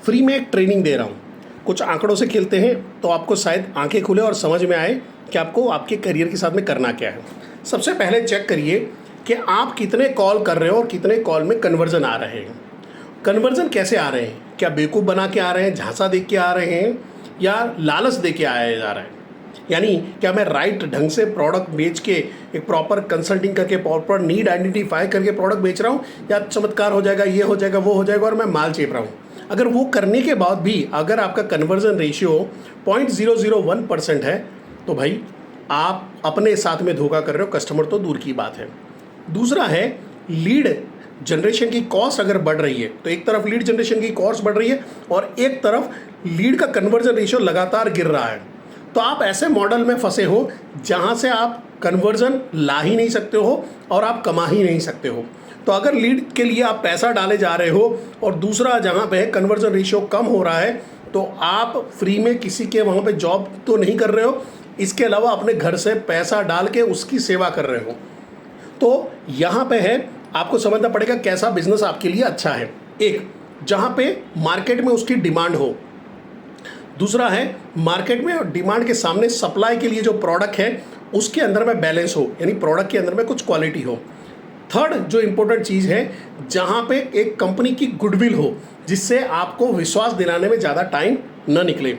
Free में एक training दे रहा हूँ। कुछ आंकड़ों से खेलते हैं तो आपको शायद आंखें खुले और समझ में आए कि आपको आपके करियर के साथ में करना क्या है। सबसे पहले चेक करिए कि आप कितने कॉल कर रहे हो और कितने कॉल में कन्वर्जन आ रहे हैं। कन्वर्जन कैसे आ रहे हैं? क्या बेवकूफ़ बना के आ रहे हैं, झांसा देख के आ रहे हैं, या लालच दे के आया जा रहा है? यानी क्या मैं राइट ढंग से प्रोडक्ट बेच के एक प्रॉपर कंसल्टिंग करके प्रॉपर नीड आइडेंटिफाई करके प्रोडक्ट बेच रहा हूँ, या चमत्कार हो जाएगा, ये हो जाएगा, वो हो जाएगा और मैं माल चेप रहा हूँ? अगर वो करने के बाद भी अगर आपका कन्वर्जन रेशियो 0.001% है तो भाई आप अपने साथ में धोखा कर रहे हो, कस्टमर तो दूर की बात है। दूसरा है लीड जनरेशन की कॉस्ट अगर बढ़ रही है तो एक तरफ लीड जनरेशन की कॉस्ट बढ़ रही है और एक तरफ लीड का कन्वर्जन रेशियो लगातार गिर रहा है, तो आप ऐसे मॉडल में फंसे हो जहां से आप कन्वर्जन ला ही नहीं सकते हो और आप कमा ही नहीं सकते हो। तो अगर लीड के लिए आप पैसा डाले जा रहे हो और दूसरा जहां पे कन्वर्जन रेशियो कम हो रहा है, तो आप फ्री में किसी के वहां पे जॉब तो नहीं कर रहे हो, इसके अलावा अपने घर से पैसा डाल के उसकी सेवा कर रहे हो। तो यहाँ पे है, आपको समझना पड़ेगा कैसा बिजनेस आपके लिए अच्छा है। एक, जहाँ पे मार्केट में उसकी डिमांड हो। दूसरा है, मार्केट में और डिमांड के सामने सप्लाई के लिए जो प्रोडक्ट है उसके अंदर में बैलेंस हो, यानी प्रोडक्ट के अंदर में कुछ क्वालिटी हो। थर्ड जो इंपॉर्टेंट चीज़ है, जहाँ पे एक कंपनी की गुडविल हो जिससे आपको विश्वास दिलाने में ज़्यादा टाइम न निकले।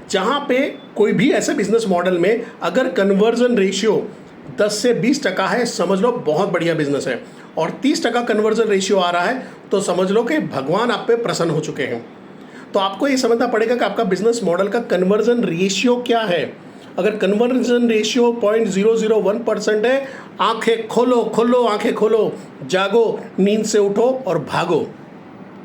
जहाँ पे कोई भी ऐसे बिजनेस मॉडल में अगर कन्वर्जन रेशियो 10 से 20% है, समझ लो बहुत बढ़िया बिजनेस है, और 30% कन्वर्जन रेशियो आ रहा है तो समझ लो कि भगवान आप पे प्रसन्न हो चुके हैं। तो आपको ये समझना पड़ेगा कि आपका बिजनेस मॉडल का कन्वर्जन रेशियो क्या है। अगर कन्वर्जन रेशियो 0.001% है, आंखें खोलो खोलो, आंखें खोलो, जागो, नींद से उठो और भागो।